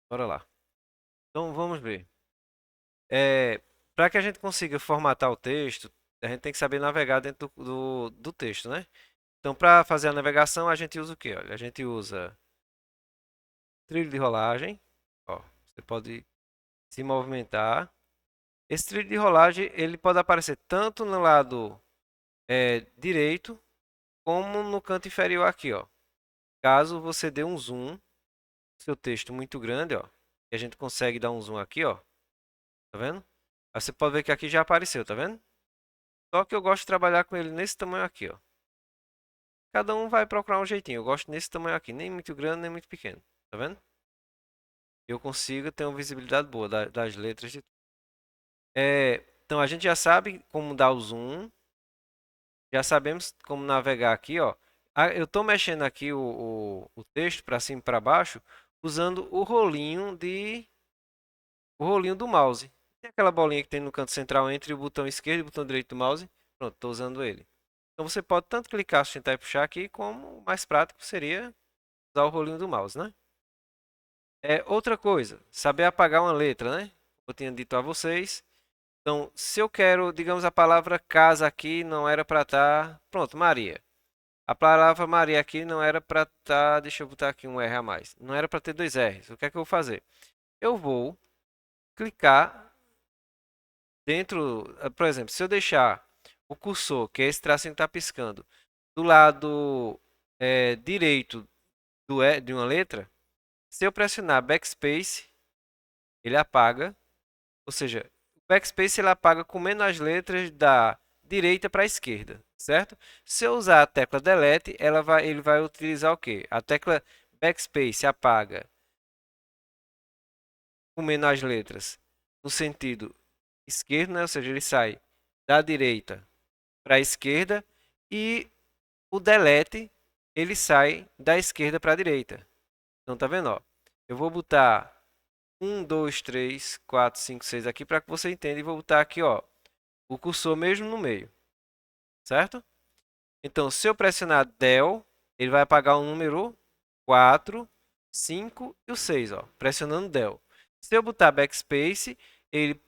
Bora lá. Então vamos ver. Para que a gente consiga formatar o texto, a gente tem que saber navegar dentro do texto, né? Então, para fazer a navegação, a gente usa o quê? Olha, a gente usa trilho de rolagem. Ó, você pode se movimentar. Esse trilho de rolagem ele pode aparecer tanto no lado direito como no canto inferior aqui, ó. Caso você dê um zoom, seu texto muito grande, ó, e a gente consegue dar um zoom aqui, ó. Tá vendo? Aí você pode ver que aqui já apareceu, tá vendo? Só que eu gosto de trabalhar com ele nesse tamanho aqui, ó. Cada um vai procurar um jeitinho. Eu gosto nesse tamanho aqui, nem muito grande, nem muito pequeno. Tá vendo? Eu consigo ter uma visibilidade boa das letras. Então a gente já sabe como dar o zoom. Já sabemos como navegar aqui, ó. Eu estou mexendo aqui o texto para cima e para baixo usando o rolinho do mouse. Tem aquela bolinha que tem no canto central entre o botão esquerdo e o botão direito do mouse. Pronto, estou usando ele. Então você pode tanto clicar, sustentar e puxar aqui, como o mais prático seria usar o rolinho do mouse, né? Outra coisa, saber apagar uma letra, né? Eu tinha dito a vocês. Então, se eu quero, digamos, a palavra casa aqui não era para estar. Pronto, Maria. A palavra Maria aqui não era para estar. Deixa eu botar aqui um R a mais. Não era para ter dois R's. O que é que eu vou fazer? Eu vou clicar dentro. Por exemplo, se eu deixar o cursor, que é esse tracinho que está piscando, do lado direito de uma letra, se eu pressionar backspace, ele apaga. Ou seja, o backspace ele apaga comendo as letras da direita para a esquerda, certo? Se eu usar a tecla delete, ele vai utilizar o quê? A tecla backspace apaga comendo as letras no sentido esquerdo, né? Ou seja, ele sai da direita para a esquerda e o delete ele sai da esquerda para a direita. Então tá vendo, ó? Eu vou botar 1, 2, 3, 4, 5, 6 aqui para que você entenda e vou botar aqui, ó, o cursor mesmo no meio, certo? Então, se eu pressionar Del, ele vai apagar o número 4, 5 e o 6, ó, pressionando Del. Se eu botar Backspace, ele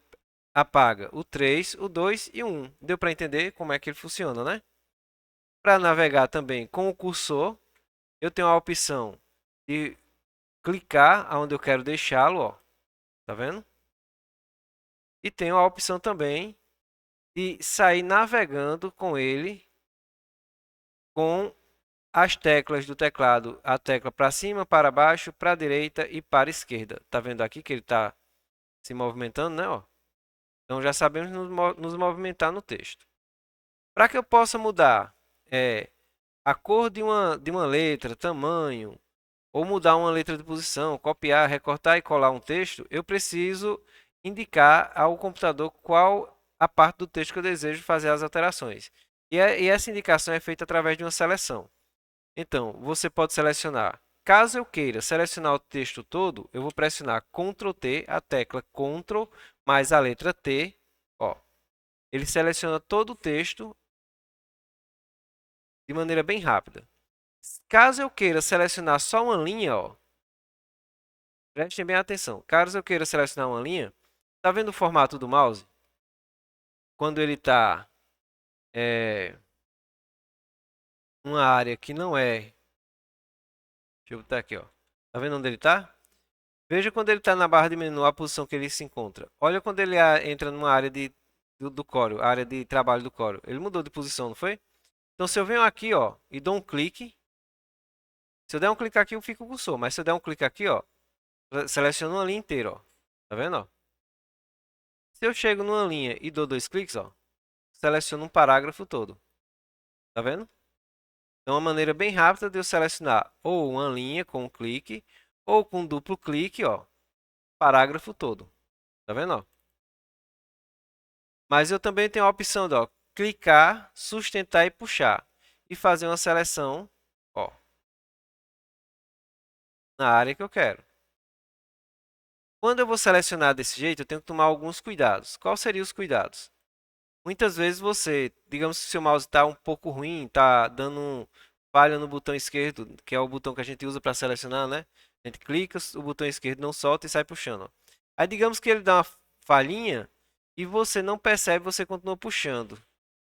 apaga o 3, o 2 e o 1. Deu para entender como é que ele funciona, né? Para navegar também com o cursor, eu tenho a opção de clicar aonde eu quero deixá-lo, ó. Tá vendo? E tenho a opção também de sair navegando com ele com as teclas do teclado, a tecla para cima, para baixo, para a direita e para a esquerda. Tá vendo aqui que ele está se movimentando, né? Ó. Então já sabemos nos movimentar no texto. Para que eu possa mudar a cor de uma letra, tamanho, ou mudar uma letra de posição, copiar, recortar e colar um texto, eu preciso indicar ao computador qual a parte do texto que eu desejo fazer as alterações. E essa indicação é feita através de uma seleção. Então, você pode selecionar. Caso eu queira selecionar o texto todo, eu vou pressionar Ctrl T, a tecla Ctrl mais a letra T. Ó, ele seleciona todo o texto de maneira bem rápida. Caso eu queira selecionar só uma linha, ó, prestem bem atenção. Caso eu queira selecionar uma linha, tá vendo o formato do mouse? Quando ele está uma área que não é. Deixa eu botar aqui, ó. Tá vendo onde ele está? Veja quando ele está na barra de menu, a posição que ele se encontra. Olha quando ele entra numa área do Corel, a área de trabalho do Corel. Ele mudou de posição, não foi? Então, se eu venho aqui, ó, e dou um clique, se eu der um clique aqui, eu fico com o cursor. Mas se eu der um clique aqui, ó, seleciono uma linha inteira, ó. Tá vendo, ó? Se eu chego numa linha e dou dois cliques, ó, seleciono um parágrafo todo. Tá vendo? É uma maneira bem rápida de eu selecionar ou uma linha com um clique, ou com um duplo clique, ó, parágrafo todo. Tá vendo, ó? Mas eu também tenho a opção de ó, clicar, sustentar e puxar. E fazer uma seleção ó, na área que eu quero. Quando eu vou selecionar desse jeito, eu tenho que tomar alguns cuidados. Quais seriam os cuidados? Muitas vezes você, digamos que o seu mouse está um pouco ruim, está dando falha no botão esquerdo, que é o botão que a gente usa para selecionar, né? A gente clica, o botão esquerdo não solta e sai puxando. Ó. Aí digamos que ele dá uma falhinha e você não percebe, você continua puxando.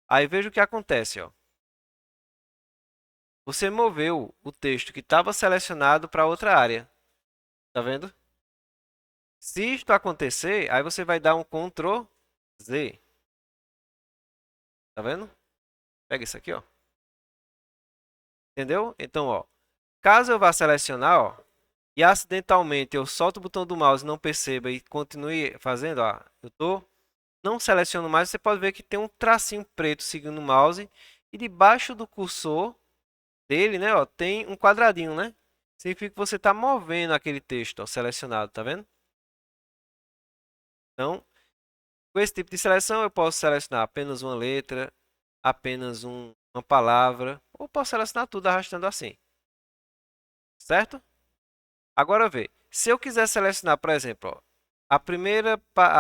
Aí veja o que acontece, ó. Você moveu o texto que estava selecionado para outra área. Tá vendo? Se isto acontecer, aí você vai dar um Ctrl Z. Tá vendo? Pega isso aqui, ó. Entendeu? Então, ó, caso eu vá selecionar, ó, e acidentalmente eu solto o botão do mouse e não perceba e continue fazendo, ó, não seleciono mais, você pode ver que tem um tracinho preto seguindo o mouse e debaixo do cursor dele, né, ó, tem um quadradinho, né? Significa que você está movendo aquele texto, ó, selecionado, tá vendo? Então, com esse tipo de seleção, eu posso selecionar apenas uma letra, apenas uma palavra, ou posso selecionar tudo arrastando assim, certo? Agora vê, se eu quiser selecionar, por exemplo, ó, a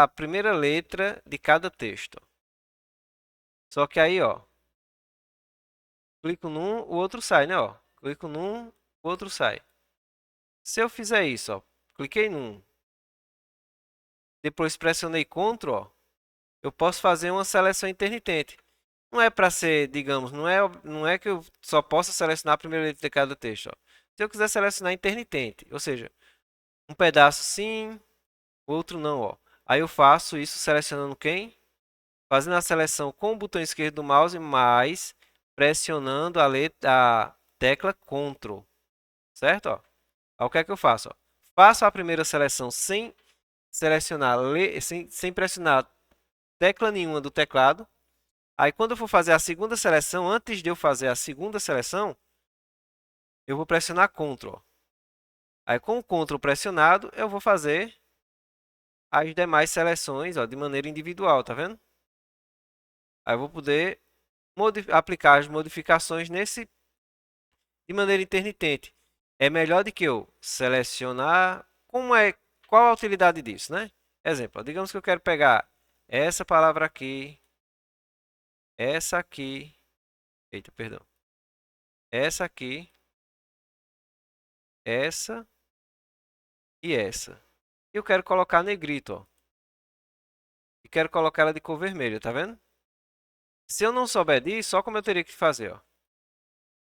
primeira letra de cada texto. Ó. Só que aí, ó, clico num, o outro sai, né? Ó, clico num, o outro sai. Se eu fizer isso, ó, cliquei num, depois pressionei Ctrl, ó, eu posso fazer uma seleção intermitente. Não é para ser, digamos, não é que eu só possa selecionar a primeira letra de cada texto. Ó. Se eu quiser selecionar intermitente, ou seja, um pedaço sim, outro não. Ó. Aí eu faço isso selecionando quem? Fazendo a seleção com o botão esquerdo do mouse, mas pressionando a tecla Ctrl. Certo? Ó. Aí o que é que eu faço? Ó? Faço a primeira seleção sem selecionar, sem pressionar tecla nenhuma do teclado. Aí quando eu for fazer a segunda seleção, antes de eu fazer a segunda seleção, eu vou pressionar Ctrl. Aí com o Ctrl pressionado, eu vou fazer as demais seleções, ó, de maneira individual, tá vendo? Aí eu vou poder aplicar as modificações de maneira intermitente. É melhor do que eu selecionar. Qual a utilidade disso, né? Exemplo, ó, digamos que eu quero pegar essa palavra aqui, essa aqui, eita, perdão, essa aqui, essa e essa. Eu quero colocar negrito, ó. E quero colocar ela de cor vermelha, tá vendo? Se eu não souber disso, só como eu teria que fazer, ó.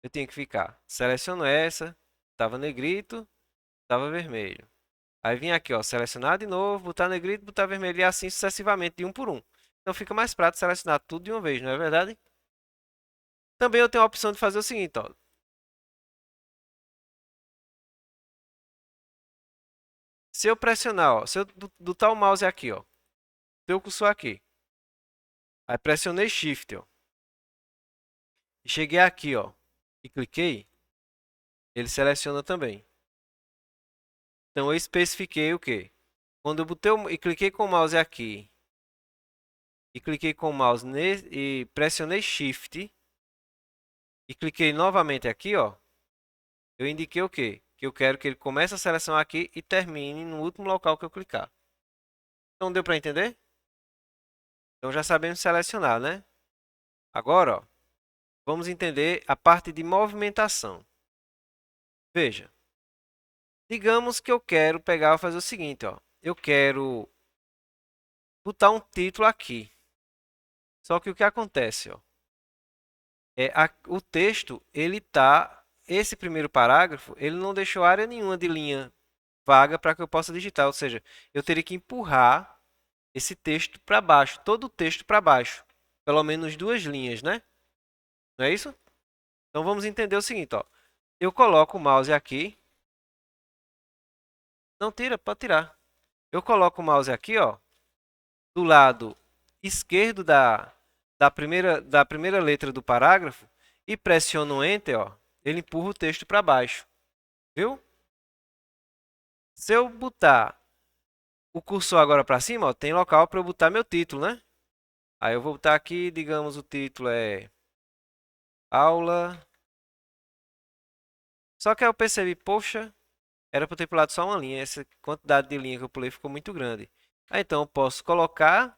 Eu tinha que ficar, seleciono essa, tava negrito, tava vermelho. Aí vim aqui, ó, selecionar de novo, botar negrito, botar vermelho e assim sucessivamente, de um por um. Então fica mais prático selecionar tudo de uma vez, não é verdade? Também eu tenho a opção de fazer o seguinte, ó. Se eu pressionar, ó, se eu botar o mouse aqui, ó, teu cursor aqui. Aí pressionei Shift, ó. E cheguei aqui, ó, e cliquei, ele seleciona também. Então eu especifiquei o quê? Quando eu botei e cliquei com o mouse aqui, e cliquei com o mouse e pressionei Shift, e cliquei novamente aqui, ó, eu indiquei o quê? Que eu quero que ele comece a seleção aqui e termine no último local que eu clicar. Então deu para entender? Então já sabemos selecionar, né? Agora, ó, vamos entender a parte de movimentação. Veja, digamos que eu quero pegar e fazer o seguinte, ó. Eu quero botar um título aqui. Só que o que acontece, ó, o texto, esse primeiro parágrafo, ele não deixou área nenhuma de linha vaga para que eu possa digitar, ou seja, eu teria que empurrar esse texto para baixo, todo o texto para baixo, pelo menos duas linhas, né? Não é isso? Então vamos entender o seguinte, ó. Eu coloco o mouse aqui, não tira, pode tirar. Eu coloco o mouse aqui, ó, do lado esquerdo da primeira letra do parágrafo e pressiono Enter, ó, ele empurra o texto para baixo. Viu? Se eu botar o cursor agora para cima, ó, tem local para eu botar meu título, né? Aí eu vou botar aqui, digamos, o título é aula. Só que aí eu percebi, poxa, era para eu ter pulado só uma linha. Essa quantidade de linha que eu pulei ficou muito grande. Aí, então eu posso colocar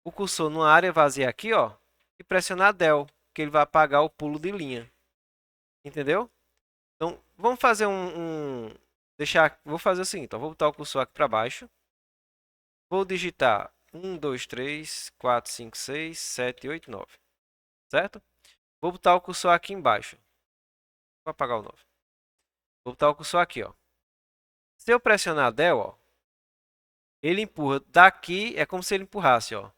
o cursor numa área vazia aqui, ó, e pressionar Del, que ele vai apagar o pulo de linha. Entendeu? Então, vamos fazer vou fazer o seguinte, ó, vou botar o cursor aqui para baixo. Vou digitar 1, 2, 3, 4, 5, 6, 7, 8, 9. Certo? Vou botar o cursor aqui embaixo. Vou apagar o 9. Vou botar o cursor aqui, ó. Se eu pressionar Del, ó, ele empurra daqui, é como se ele empurrasse, ó,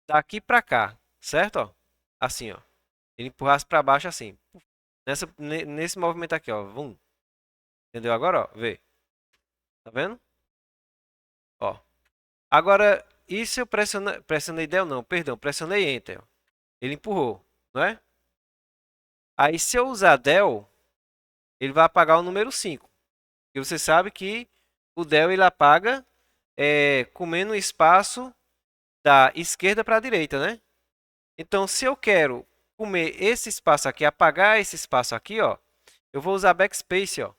daqui para cá, certo? Ó? Assim, ó. Ele empurrasse para baixo assim. Nesse movimento aqui, ó. Vum. Entendeu agora, ó? Vê. Tá vendo? Ó. Agora, e se eu pressionei Del não, perdão, pressionei Enter, ó. Ele empurrou, não é? Aí se eu usar Del, ele vai apagar o número 5. E você sabe que o Del ele apaga comendo espaço da esquerda para a direita, né? Então, se eu quero comer esse espaço aqui, apagar esse espaço aqui, ó, eu vou usar backspace, ó.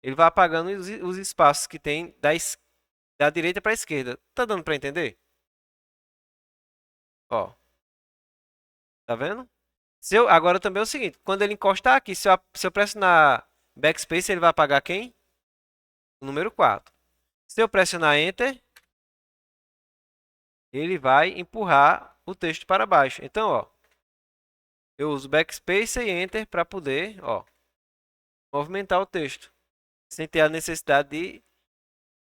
Ele vai apagando os espaços que tem da direita para a esquerda. Tá dando para entender? Ó, tá vendo? Agora também é o seguinte, quando ele encostar aqui, se eu pressionar backspace, ele vai apagar quem? O número 4. Se eu pressionar Enter, ele vai empurrar o texto para baixo. Então, ó, eu uso backspace e Enter para poder, ó, movimentar o texto, sem ter a necessidade de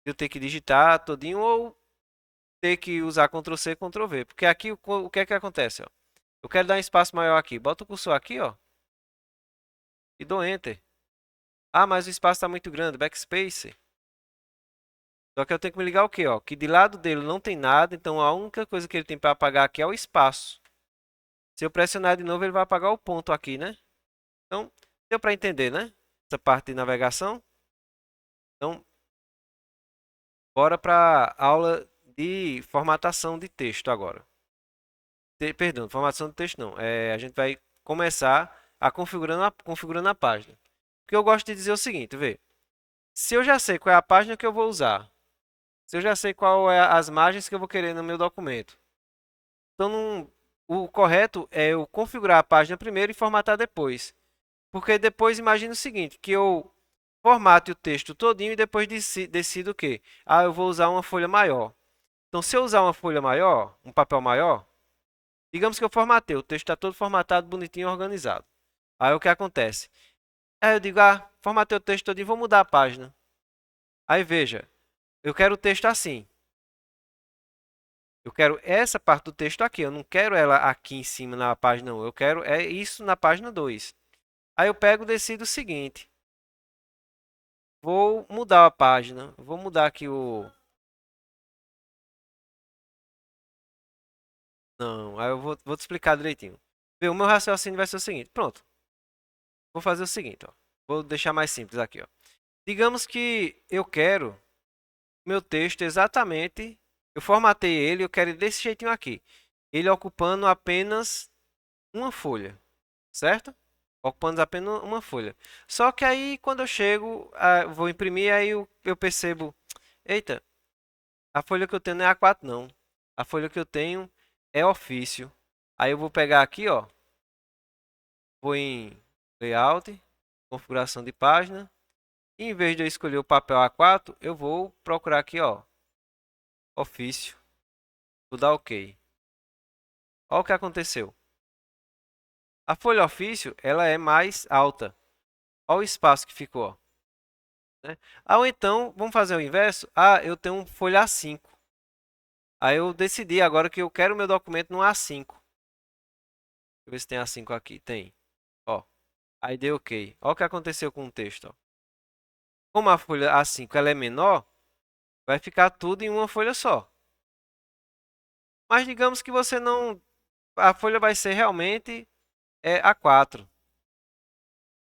eu ter que digitar todinho ou ter que usar Ctrl C, Ctrl V. Porque aqui o que é que acontece, ó? Eu quero dar um espaço maior aqui. Bota o cursor aqui, ó, e dou Enter. Ah, mas o espaço está muito grande, backspace. Só que eu tenho que me ligar o quê, ó? Que de lado dele não tem nada, então a única coisa que ele tem para apagar aqui é o espaço. Se eu pressionar de novo, ele vai apagar o ponto aqui, né? Então, deu para entender, né? Essa parte de navegação. Então, bora para a aula de formatação de texto agora. Perdão, formatação de texto não. A gente vai começar configurando a página. O que eu gosto de dizer é o seguinte, vê. Se eu já sei qual é a página que eu vou usar, se eu já sei qual é as margens que eu vou querer no meu documento, então o correto é eu configurar a página primeiro e formatar depois. Porque depois imagina o seguinte, que eu formate o texto todinho e depois decido o quê? Ah, eu vou usar uma folha maior. Então, se eu usar uma folha maior, um papel maior, digamos que eu formatei, o texto está todo formatado, bonitinho, organizado. Aí o que acontece? Aí eu digo, formatei o texto todinho, vou mudar a página. Aí veja, eu quero o texto assim. Eu quero essa parte do texto aqui, eu não quero ela aqui em cima na página 1, eu quero isso na página 2. Aí eu pego e decido o seguinte, vou mudar a página, vou mudar aqui o... Não, aí eu vou te explicar direitinho. Vê, o meu raciocínio vai ser o seguinte, pronto. Vou fazer o seguinte, ó. Vou deixar mais simples aqui, ó. Digamos que eu quero meu texto exatamente, eu formatei ele, eu quero ele desse jeitinho aqui. Ele ocupando apenas uma folha, certo? Ocupando apenas uma folha. Só que aí, quando eu chego, vou imprimir, aí eu percebo, eita, a folha que eu tenho não é A4 não. A folha que eu tenho é ofício. Aí eu vou pegar aqui, ó, vou em Layout, configuração de página. E em vez de eu escolher o papel A4, eu vou procurar aqui, ó, ofício. Vou dar OK. Olha o que aconteceu. A folha ofício, ela é mais alta. Olha o espaço que ficou, ó, né? Ou então, vamos fazer o inverso. Eu tenho folha A5. Aí eu decidi agora que eu quero o meu documento no A5. Deixa eu ver se tem A5 aqui. Tem. Ó. Aí deu OK. Olha o que aconteceu com o texto, ó. Como a folha A5 ela é menor, vai ficar tudo em uma folha só. Mas digamos que você não... A folha vai ser realmente A4,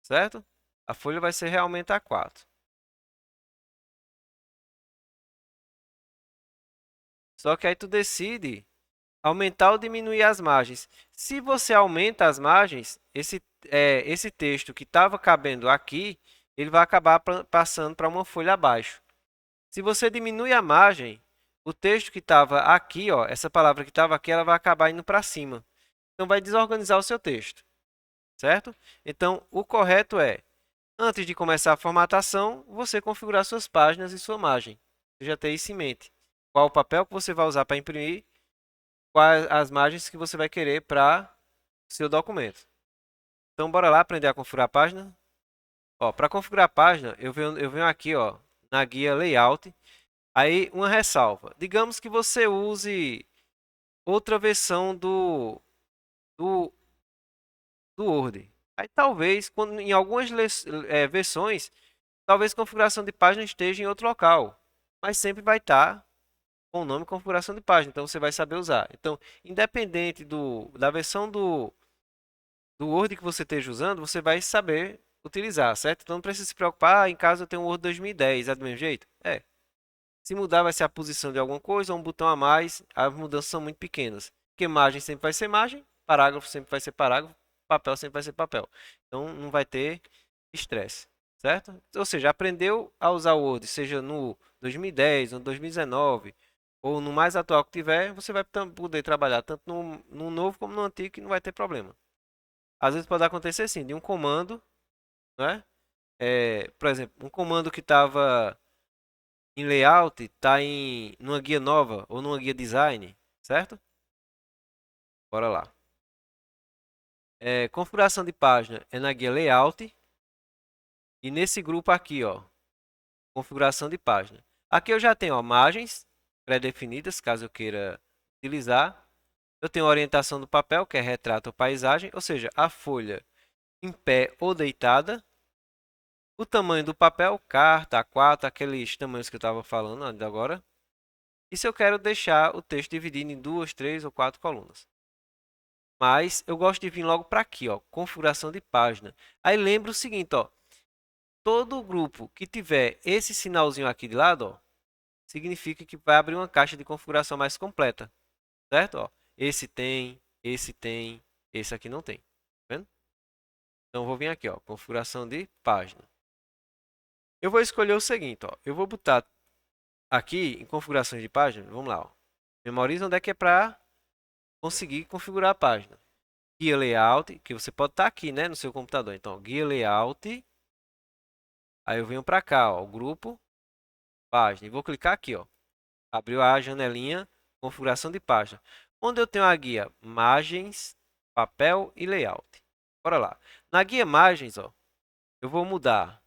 certo? A folha vai ser realmente A4. Só que aí tu decide aumentar ou diminuir as margens. Se você aumenta as margens, esse texto que estava cabendo aqui, ele vai acabar passando para uma folha abaixo. Se você diminui a margem, o texto que estava aqui, ó, essa palavra que estava aqui, ela vai acabar indo para cima. Então, vai desorganizar o seu texto, certo? Então, o correto é Antes de começar a formatação, você configurar suas páginas e sua margem. Você já tem isso em mente. Qual o papel que você vai usar para imprimir, quais as margens que você vai querer para o seu documento. Então, bora lá aprender a configurar a página. Para configurar a página, eu venho aqui, na guia Layout. Aí, uma ressalva. Digamos que você use outra versão do, do Word. Aí, talvez, em algumas versões, talvez a configuração de página esteja em outro local. Mas sempre vai estar com o nome configuração de página. Então, você vai saber usar. Então, independente da versão do Word que você esteja usando, você vai saber utilizar, certo? Então, não precisa se preocupar. Em caso eu tenho um Word 2010, é do mesmo jeito? É. Se mudar, vai ser a posição de alguma coisa, ou um botão a mais. As mudanças são muito pequenas. Porque margem sempre vai ser margem, parágrafo sempre vai ser parágrafo, papel sempre vai ser papel. Então, não vai ter estresse, certo? Ou seja, aprendeu a usar o Word, seja no 2010, no 2019, ou no mais atual que tiver, você vai poder trabalhar tanto no novo como no antigo, que não vai ter problema. Às vezes pode acontecer sim, de um comando, né? Por exemplo, um comando que estava em layout está numa guia nova ou numa guia design, certo? Bora lá. Configuração de página é na guia layout e nesse grupo aqui, configuração de página. Aqui eu já tenho, margens pré-definidas, caso eu queira utilizar. Eu tenho a orientação do papel, que é retrato ou paisagem, ou seja, a folha em pé ou deitada. O tamanho do papel, carta, A4, aqueles tamanhos que eu estava falando ainda agora. E se eu quero deixar o texto dividido em 2, 3 ou 4 colunas. Mas eu gosto de vir logo para aqui, configuração de página. Aí lembra o seguinte, todo grupo que tiver esse sinalzinho aqui de lado, significa que vai abrir uma caixa de configuração mais completa, certo? Esse tem, esse aqui não tem, tá vendo? Então eu vou vir aqui, configuração de página. Eu vou escolher o seguinte, eu vou botar aqui em configurações de página, vamos lá, memoriza onde é que é para conseguir configurar a página. Guia layout, que você pode estar aqui, né, no seu computador. Então, guia layout. Aí eu venho para cá, o grupo, página. E vou clicar aqui, abriu a janelinha, configuração de página. Onde eu tenho a guia margens, papel e layout. Bora lá. Na guia margens, eu vou mudar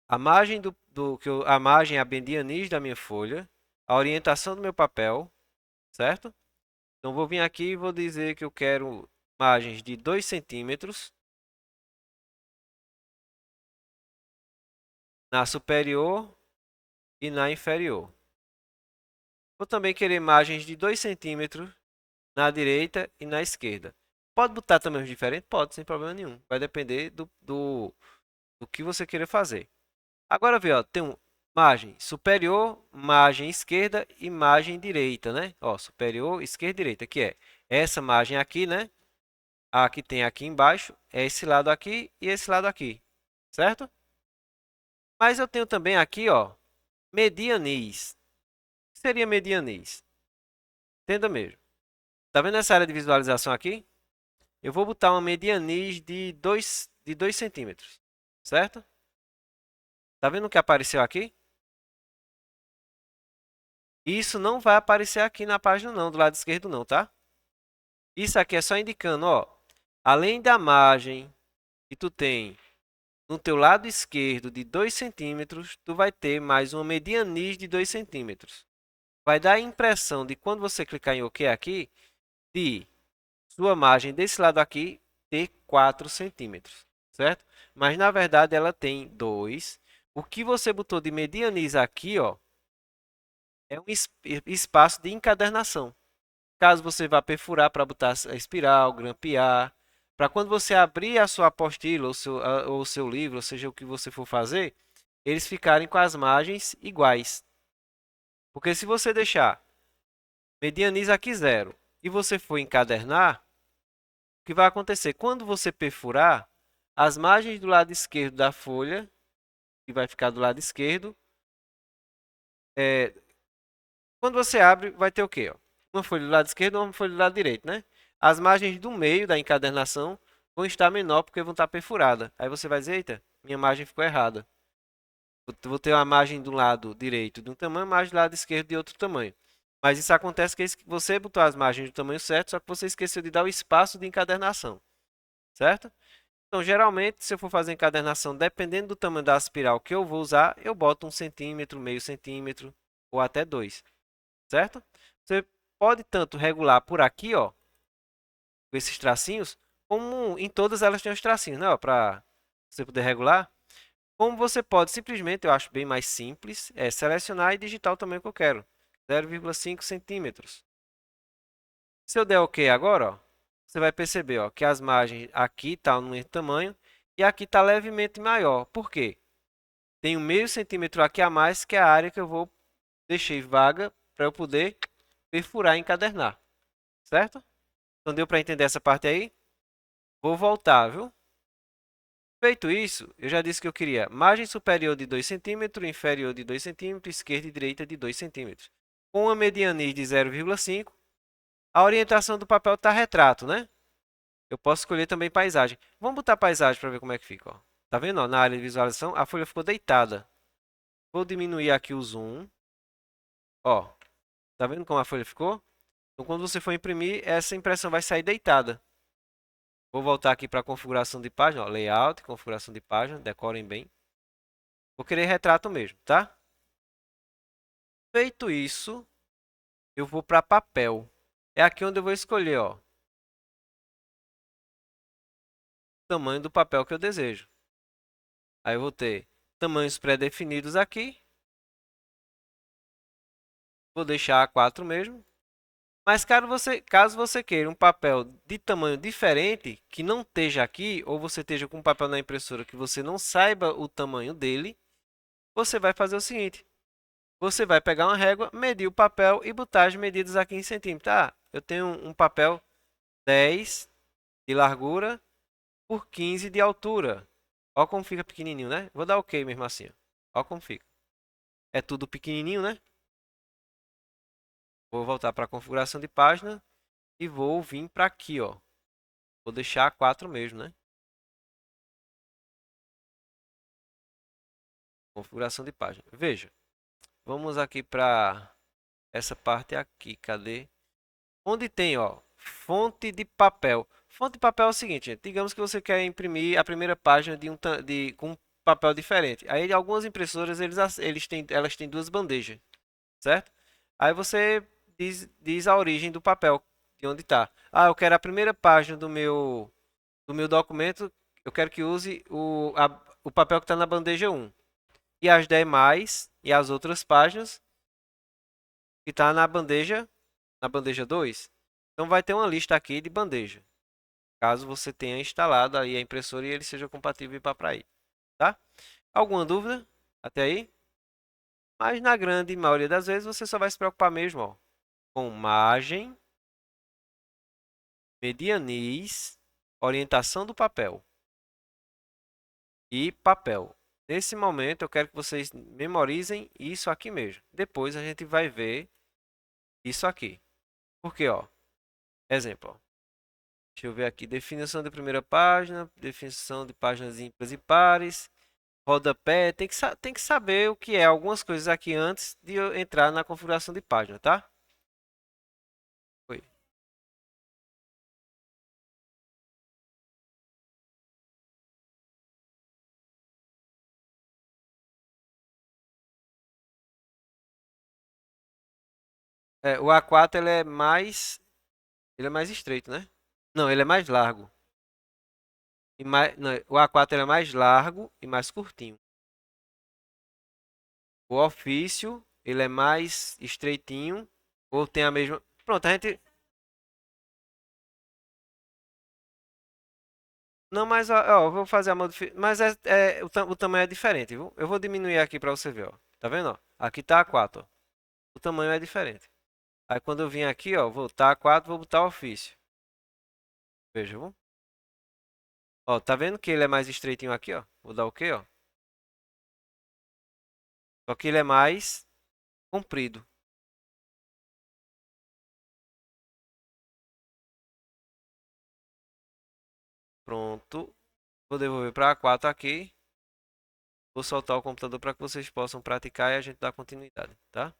a margem a margem é a medianis da minha folha, a orientação do meu papel, certo? Então vou vir aqui e vou dizer que eu quero margens de 2 centímetros na superior e na inferior. Vou também querer margens de 2 centímetros na direita e na esquerda. Pode botar tamanhos diferentes? Pode, sem problema nenhum. Vai depender do que você querer fazer. Agora vê, tem margem superior, margem esquerda e margem direita, né? Superior, esquerda e direita, que é essa margem aqui, né? A que tem aqui embaixo é esse lado aqui e esse lado aqui, certo? Mas eu tenho também aqui, medianis. O que seria medianis? Entenda mesmo. Tá vendo essa área de visualização aqui? Eu vou botar uma medianis de dois centímetros, certo? Tá vendo o que apareceu aqui? Isso não vai aparecer aqui na página não, do lado esquerdo não, tá? Isso aqui é só indicando, além da margem que tu tem no teu lado esquerdo de 2 centímetros, tu vai ter mais uma medianis de 2 centímetros. Vai dar a impressão de quando você clicar em OK aqui, de sua margem desse lado aqui ter 4 centímetros, certo? Mas na verdade ela tem 2. O que você botou de medianis aqui, é um espaço de encadernação. Caso você vá perfurar para botar a espiral, grampear, para quando você abrir a sua apostila ou seu livro, ou seja o que você for fazer, eles ficarem com as margens iguais. Porque se você deixar medianis aqui 0 e você for encadernar, o que vai acontecer? Quando você perfurar, as margens do lado esquerdo da folha, que vai ficar do lado esquerdo, quando você abre, vai ter o quê? Uma folha do lado esquerdo e uma folha do lado direito, né? As margens do meio da encadernação vão estar menor porque vão estar perfuradas. Aí você vai dizer, eita, minha margem ficou errada. Vou ter uma margem do lado direito de um tamanho, margem do lado esquerdo de outro tamanho. Mas isso acontece que você botou as margens do tamanho certo, só que você esqueceu de dar o espaço de encadernação, certo? Então, geralmente, se eu for fazer encadernação, dependendo do tamanho da espiral que eu vou usar, eu boto 1 centímetro, meio centímetro ou até 2, certo? Você pode tanto regular por aqui, ó, com esses tracinhos, como em todas elas tem os tracinhos, né? Para você poder regular. Como você pode simplesmente, eu acho bem mais simples, é selecionar e digitar o tamanho que eu quero. 0,5 centímetros. Se eu der OK agora, ó, você vai perceber ó, que as margens aqui estão no mesmo tamanho e aqui está levemente maior. Por quê? Tem um meio centímetro aqui a mais, que é a área que eu vou deixar vaga para eu poder perfurar e encadernar. Certo? Então deu para entender essa parte aí? Vou voltar, viu? Feito isso, eu já disse que eu queria margem superior de 2 centímetros, inferior de 2 centímetros, esquerda e direita de 2 centímetros. Com uma medianiz de 0,5, a orientação do papel está retrato, né? Eu posso escolher também paisagem. Vamos botar paisagem para ver como é que fica. Ó. Tá vendo? Ó, na área de visualização, a folha ficou deitada. Vou diminuir aqui o zoom. Ó, tá vendo como a folha ficou? Então, quando você for imprimir, essa impressão vai sair deitada. Vou voltar aqui para a configuração de página, ó, layout, configuração de página, decorem bem. Vou querer retrato mesmo, tá? Feito isso, eu vou para papel. É aqui onde eu vou escolher, ó, o tamanho do papel que eu desejo. Aí eu vou ter tamanhos pré-definidos aqui. Vou deixar A4 mesmo. Mas caso você queira um papel de tamanho diferente, que não esteja aqui, ou você esteja com um papel na impressora que você não saiba o tamanho dele, você vai fazer o seguinte. Você vai pegar uma régua, medir o papel e botar as medidas aqui em centímetros. Ah, eu tenho um papel 10 de largura por 15 de altura. Olha como fica pequenininho, né? Vou dar OK mesmo assim. Olha como fica. É tudo pequenininho, né? Vou voltar para a configuração de página e vou vir para aqui, ó. Vou deixar a 4 mesmo, né? Configuração de página. Veja, vamos aqui para essa parte aqui. Cadê? Onde tem, ó, fonte de papel. Fonte de papel é o seguinte, gente, digamos que você quer imprimir a primeira página com um papel diferente. Aí algumas impressoras elas têm duas bandejas, certo? Aí você diz a origem do papel, de onde está. Ah, eu quero a primeira página do meu documento, eu quero que use o papel que está na bandeja 1. E as demais e as outras páginas que está na bandeja 2. Então vai ter uma lista aqui de bandeja, caso você tenha instalado aí a impressora e ele seja compatível para aí, tá? Alguma dúvida até aí? Mas na grande maioria das vezes você só vai se preocupar mesmo, ó, com margem, medianiz, orientação do papel e papel. Nesse momento eu quero que vocês memorizem isso aqui mesmo. Depois a gente vai ver isso aqui. Porque, ó, exemplo, ó. Deixa eu ver aqui, definição de primeira página, definição de páginas ímpares e pares, rodapé, tem que saber o que é algumas coisas aqui antes de eu entrar na configuração de página, tá? Foi. O A4 ele é mais estreito, né? Não, ele é mais largo. Não, o A4 ele é mais largo e mais curtinho. O ofício, ele é mais estreitinho ou tem a mesma. Pronto, a gente. Não, mas ó, eu vou fazer a modificação. Mas o tamanho é diferente, viu? Eu vou diminuir aqui para você ver, ó. Tá vendo, ó? Aqui tá A4, ó. O tamanho é diferente. Aí quando eu vim aqui, ó, vou botar A4, vou botar ofício. Veja, viu? Ó, tá vendo que ele é mais estreitinho aqui, ó? Vou dar OK, ó. Só que ele é mais comprido. Pronto. Vou devolver para A4 aqui. Vou soltar o computador para que vocês possam praticar e a gente dá continuidade, tá?